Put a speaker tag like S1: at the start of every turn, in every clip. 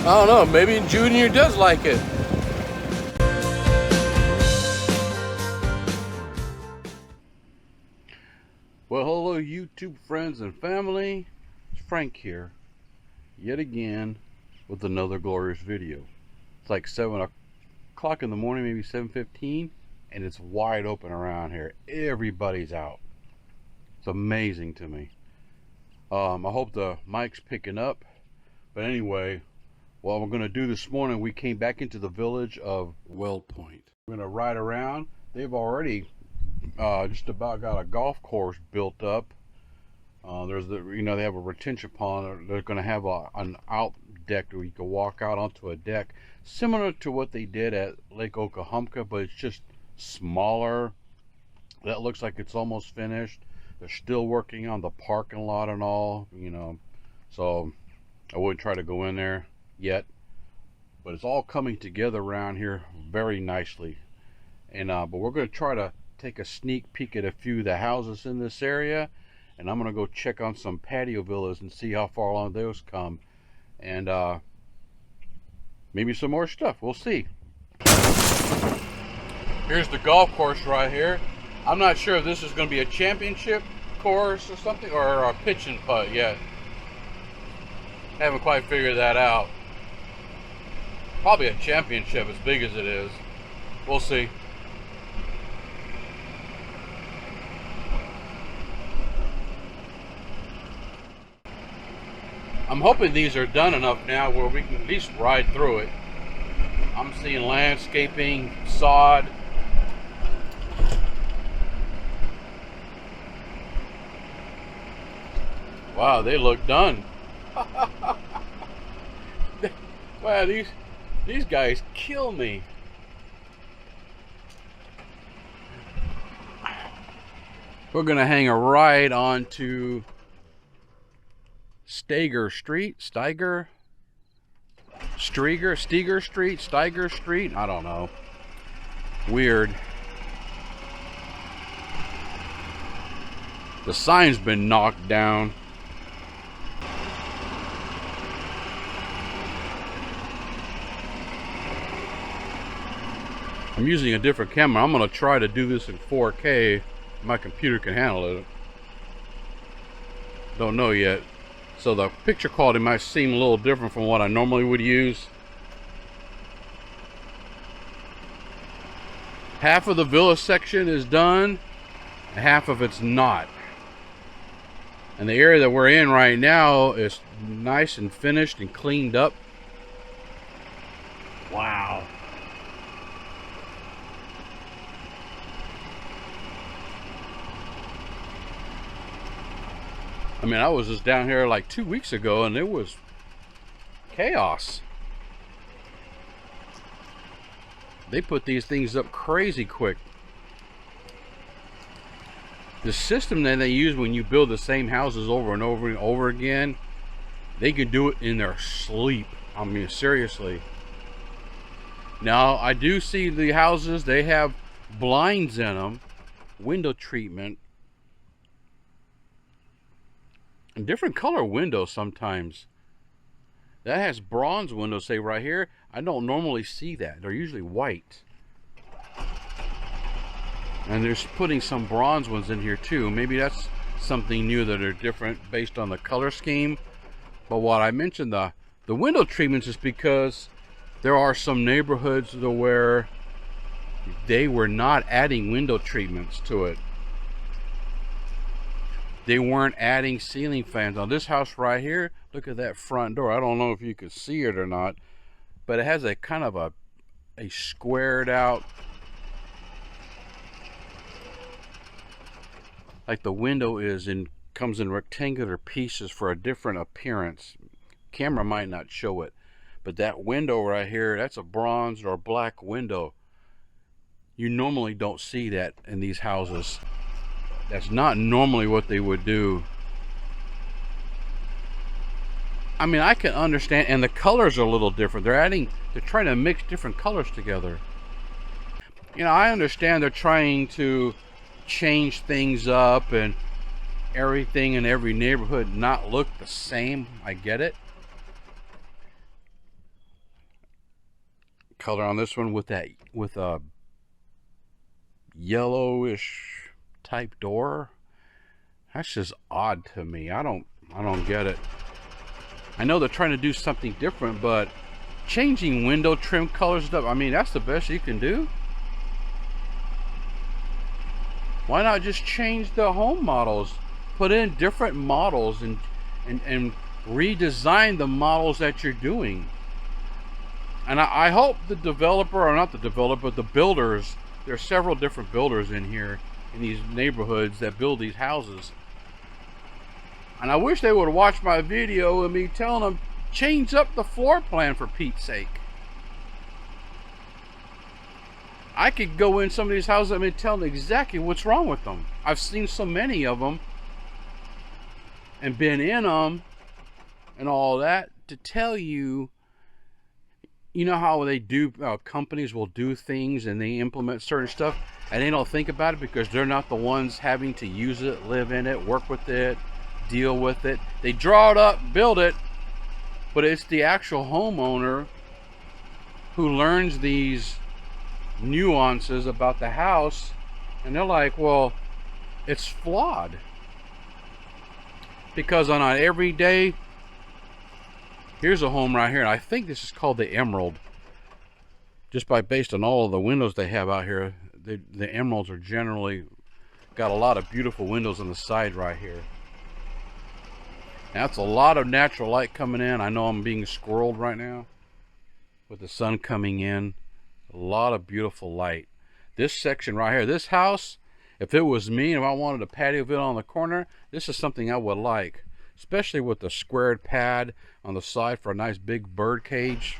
S1: I don't know, maybe Junior does like it. Well, hello YouTube friends and family. It's Frank here, yet again with another glorious video. It's like 7 o'clock in the morning, maybe 7:15, and it's wide open around here. Everybody's out. It's amazing to me. I hope the mic's picking up. But anyway, what we're going to do this morning, we came back into the village of Wellpoint. We're going to ride around. They've already just about got a golf course built up. There's they have a retention pond. They're going to have an out deck where you can walk out onto a deck, similar to what they did at Lake Okahumpka, but it's just smaller. That looks like it's almost finished. They're still working on the parking lot and all, so I wouldn't try to go in there yet, but it's all coming together around here very nicely. And but we're going to try to take a sneak peek at a few of the houses in this area, and I'm going to go check on some patio villas and see how far along those come, and maybe some more stuff. We'll see. Here's the golf course right here. I'm not sure if this is going to be a championship course or something, or a pitch and putt yet. Haven't quite figured that out. Probably a championship, as big as it is. We'll see. I'm hoping these are done enough now where we can at least ride through it. I'm seeing landscaping, sod. Wow, they look done. Wow, these guys kill me. We're gonna hang a ride onto Steiger Street, I don't know. Weird. The sign's been knocked down. I'm using a different camera. I'm going to try to do this in 4K. My computer can handle it. Don't know yet. So the picture quality might seem a little different from what I normally would use. Half of the villa section is done, and half of it's not. And the area that we're in right now is nice and finished and cleaned up. Wow. I mean, I was just down here like 2 weeks ago and it was chaos. They put these things up crazy quick. The system that they use when you build the same houses over and over and over again, they can do it in their sleep. I mean, seriously. Now, I do see the houses, they have blinds in them, window treatment. And different color windows sometimes. That has bronze windows, say right here. I don't normally see that. They're usually white. And they're putting some bronze ones in here too. Maybe that's something new that are different based on the color scheme. But what I mentioned, the window treatments, is because there are some neighborhoods where they were not adding window treatments to it. They weren't adding ceiling fans. On this house right here, look at that front door. I don't know if you can see it or not, but it has a kind of a squared out, like the window comes in rectangular pieces for a different appearance. Camera might not show it, but that window right here, that's a bronze or black window. You normally don't see that in these houses. That's not normally what they would do. I mean, I can understand, and the colors are a little different. They're trying to mix different colors together. I understand they're trying to change things up and everything in every neighborhood not look the same. I get it. color on this one with a yellowish type door. That's just odd to me. I don't get it. I know they're trying to do something different, but changing window trim colors stuff, I mean, that's the best you can do. Why not just change the home models? Put in different models and redesign the models that you're doing. And I hope the developer, or not the developer, the builders, there are several different builders in here in these neighborhoods that build these houses. And I wish they would watch my video and me telling them, change up the floor plan for Pete's sake. I could go in some of these houses and tell them exactly what's wrong with them. I've seen so many of them and been in them and all that to tell you, you know how they do, companies will do things and they implement certain stuff and they don't think about it because they're not the ones having to use it, live in it, work with it, deal with it. They draw it up, build it, but it's the actual homeowner who learns these nuances about the house, and they're like, well, it's flawed because on an everyday, here's a home right here, and I think this is called the Emerald, just based on all of the windows they have out here. The Emeralds are generally got a lot of beautiful windows on the side right here. Now, that's a lot of natural light coming in. I know I'm being squirreled right now with the sun coming in. A lot of beautiful light. This section right here, this house, if it was me and if I wanted a patio villa on the corner, this is something I would like, especially with the squared pad on the side for a nice big bird cage.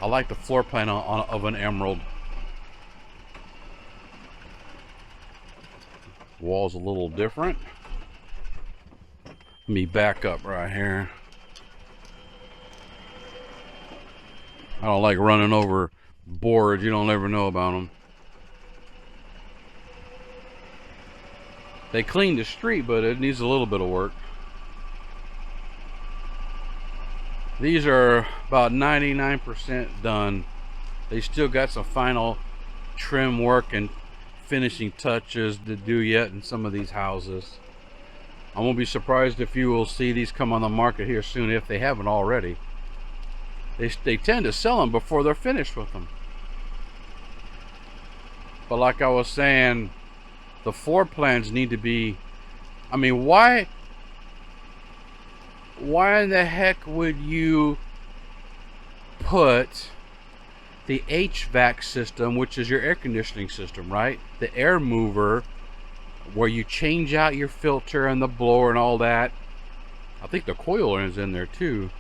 S1: I like the floor plan of an Emerald. Wall's a little different. Let me back up right here. I don't like running over boards. You don't ever know about them. They cleaned the street, but it needs a little bit of work. These are about 99% done. They still got some final trim work and finishing touches to do yet in some of these houses. I won't be surprised if you will see these come on the market here soon if they haven't already. They tend to sell them before they're finished with them. But like I was saying, the floor plans need to be, I mean, why in the heck would you put the HVAC system, which is your air conditioning system, right? The air mover, where you change out your filter and the blower and all that. I think the coil is in there too.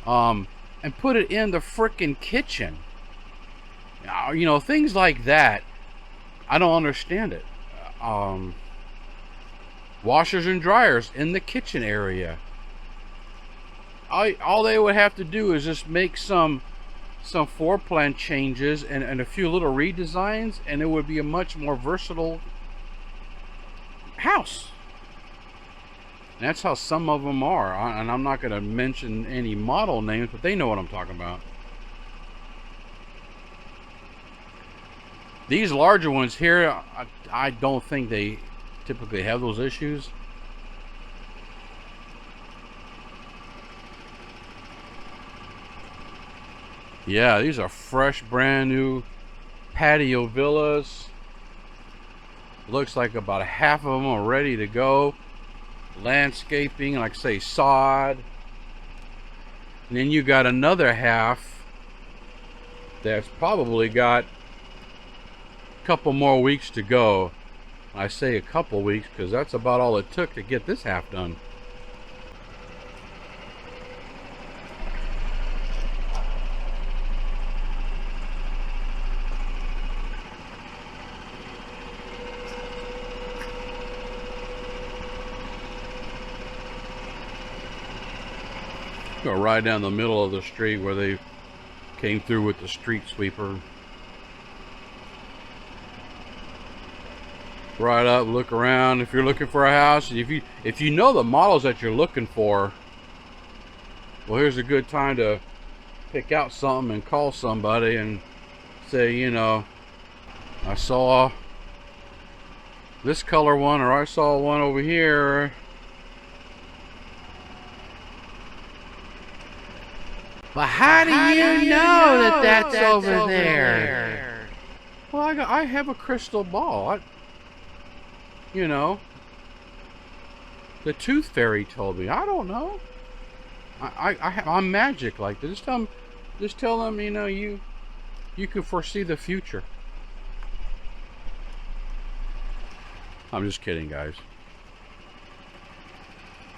S1: And put it in the frickin' kitchen. You know, things like that. I don't understand it. Washers and dryers in the kitchen area. All they would have to do is just make some floor plan changes and a few little redesigns, and it would be a much more versatile house. And that's how some of them are. And I'm not going to mention any model names, but they know what I'm talking about. These larger ones here, I don't think they typically have those issues. Yeah, these are fresh, brand new patio villas. Looks like about half of them are ready to go. Landscaping, like say sod. And then you got another half that's probably got a couple more weeks to go. I say a couple weeks because that's about all it took to get this half done. Go right down the middle of the street where they came through with the street sweeper. Right up, look around. If you're looking for a house, if you know the models that you're looking for, well, here's a good time to pick out something and call somebody and say, you know, I saw this color one, or I saw one over here. But how do you know that that's over there? Well, I have a crystal ball. You know, the tooth fairy told me. I don't know. I'm magic like this. Just tell them, you know, you can foresee the future. I'm just kidding, guys.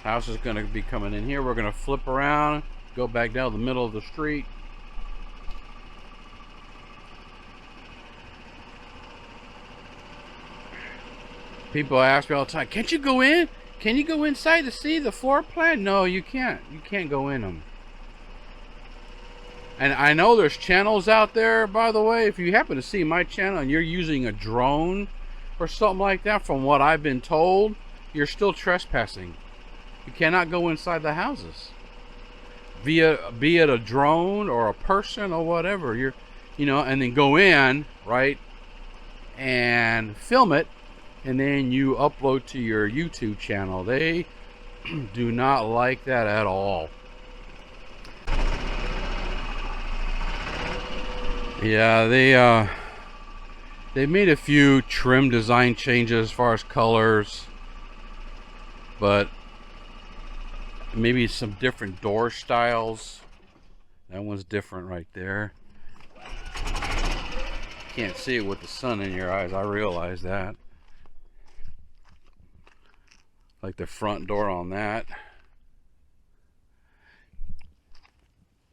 S1: House is going to be coming in here. We're going to flip around, go back down the middle of the street. People ask me all the time, can't you go in? Can you go inside to see the floor plan? No, you can't. You can't go in them. And I know there's channels out there, by the way. If you happen to see my channel and you're using a drone or something like that, from what I've been told, you're still trespassing. You cannot go inside the houses. Be it a drone or a person or whatever. You know, and then go in, right, and film it, and then you upload to your YouTube channel. They do not like that at all. Yeah, they made a few trim design changes as far as colors, but maybe some different door styles. That one's different right there. Can't see it with the sun in your eyes, I realize that. Like the front door on that.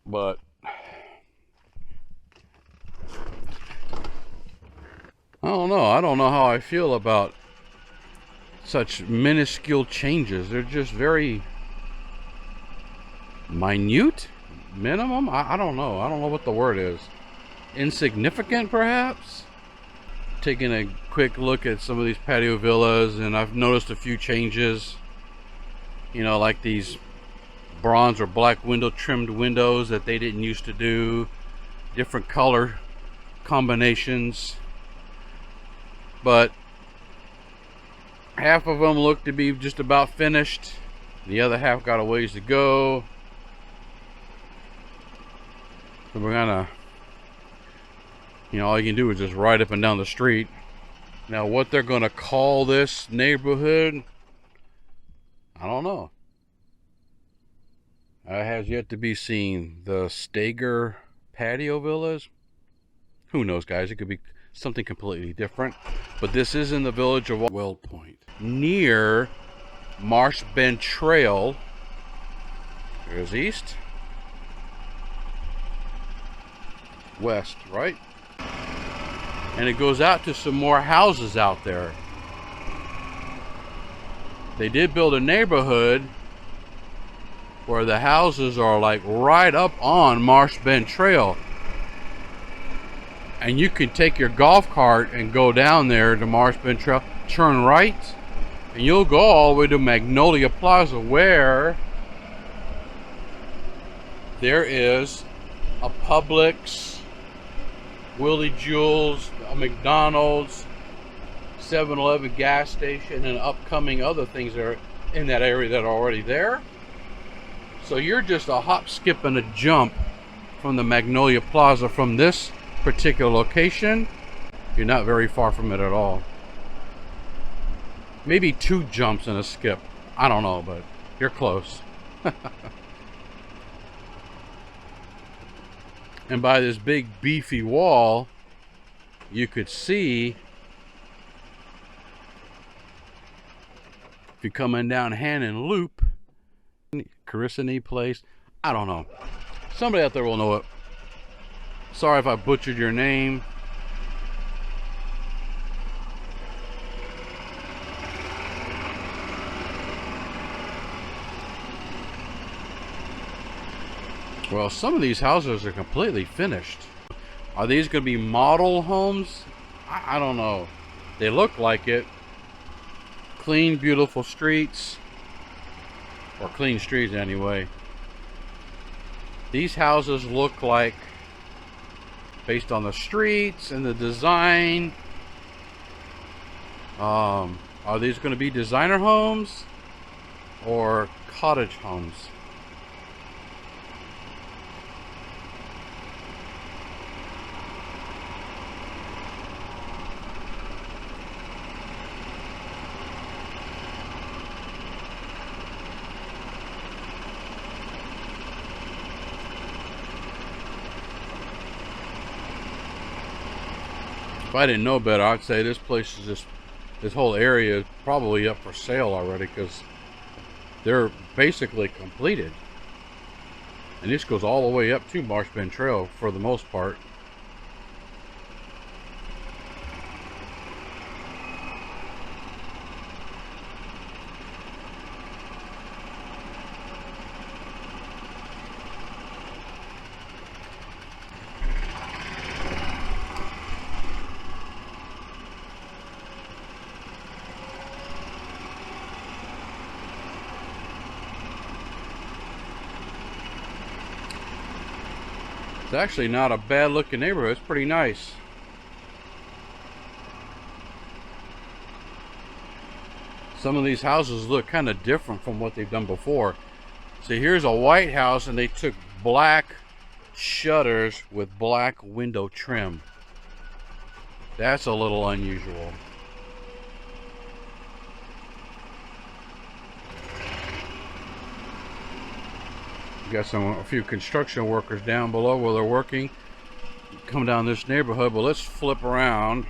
S1: But I don't know. I don't know how I feel about such minuscule changes. They're just very minute, minimum. I don't know. I don't know what the word is. Insignificant, perhaps? Taking a quick look at some of these patio villas, and I've noticed a few changes. You know, like these bronze or black window trimmed windows that they didn't used to do. Different color combinations. But half of them look to be just about finished. The other half got a ways to go. So we're gonna, you know, all you can do is just ride up and down the street. Now what they're gonna call this neighborhood, I don't know. It has yet to be seen. The Steger patio villas, who knows, guys? It could be something completely different. But this is in the village of Well Point, near Marsh Bend Trail. There's east, west, right? And it goes out to some more houses out there. They did build a neighborhood where the houses are like right up on Marsh Bend Trail. And you can take your golf cart and go down there to Marsh Bend Trail, turn right, and you'll go all the way to Magnolia Plaza, where there is a Publix, Willie Jewell's, a McDonald's, 7-Eleven gas station, and upcoming other things that are in that area that are already there. So you're just a hop, skip, and a jump from the Magnolia Plaza from this particular location. You're not very far from it at all. Maybe 2 jumps and a skip. I don't know, but you're close. And by this big beefy wall, you could see, if you're coming down Hannon Loop, Carissany Place, I don't know. Somebody out there will know it. Sorry if I butchered your name. Well, some of these houses are completely finished. Are these going to be model homes? I don't know. They look like it. Clean, beautiful streets. Or clean streets anyway. these houses look like, based on the streets and the design, are these going to be designer homes or cottage homes? If I didn't know better, I'd say this place is just, this whole area is probably up for sale already, because they're basically completed. And this goes all the way up to Marsh Bend Trail for the most part. It's actually not a bad looking neighborhood. It's pretty nice. Some of these houses look kind of different from what they've done before. See, here's a white house and they took black shutters with black window trim. That's a little unusual. Got a few construction workers down below where they're working. Come down this neighborhood, but let's flip around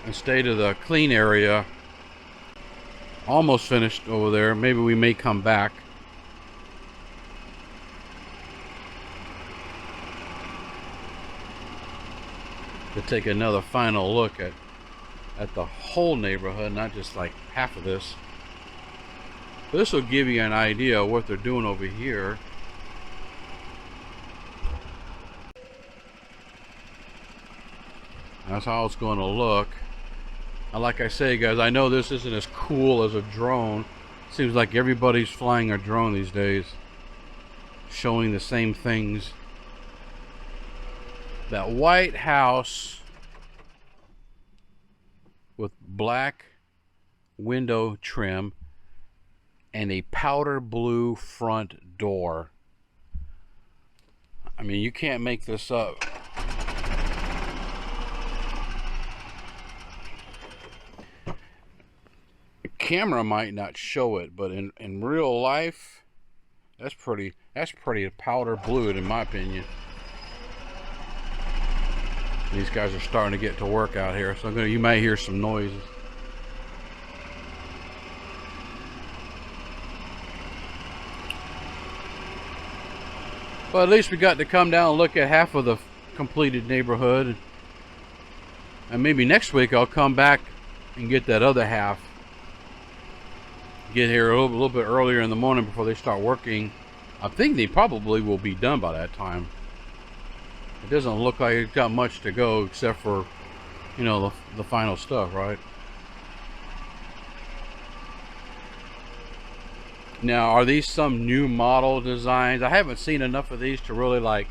S1: and stay to the clean area. Almost finished over there. Maybe we may come back. To take another final look at the whole neighborhood, not just like half of this. This will give you an idea of what they're doing over here. That's how it's going to look. And like I say, guys, I know this isn't as cool as a drone. Seems like everybody's flying a drone these days, showing the same things. That white house with black window trim and a powder blue front door. I mean, you can't make this up. The camera might not show it, but in real life, that's pretty powder blue in my opinion. These guys are starting to get to work out here, so you might hear some noises. But at least we got to come down and look at half of the completed neighborhood. And maybe next week I'll come back and get that other half. Get here a little bit earlier in the morning before they start working. I think they probably will be done by that time. It doesn't look like it's got much to go except for, you know, the final stuff, right? Now, are these some new model designs? I haven't seen enough of these to really like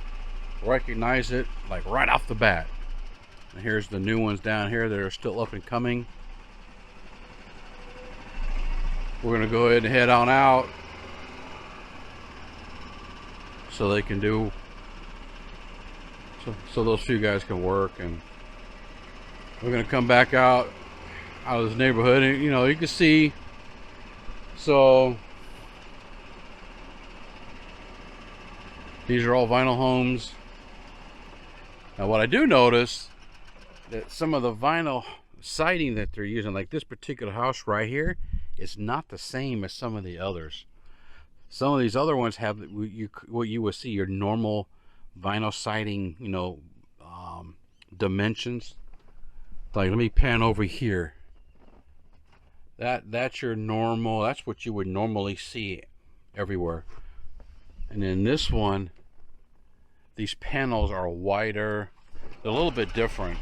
S1: recognize it like right off the bat. And here's the new ones down here that are still up and coming. We're gonna go ahead and head on out so they can do, so those few guys can work. And we're gonna come back out of this neighborhood, and you know, you can see, so these are all vinyl homes. Now what I do notice, that some of the vinyl siding that they're using, like this particular house right here, is not the same as some of the others. Some of these other ones have what you would see your normal vinyl siding, you know, dimensions. Like, let me pan over here. That's your normal, that's what you would normally see everywhere. And then this one, these panels are wider. They're a little bit different.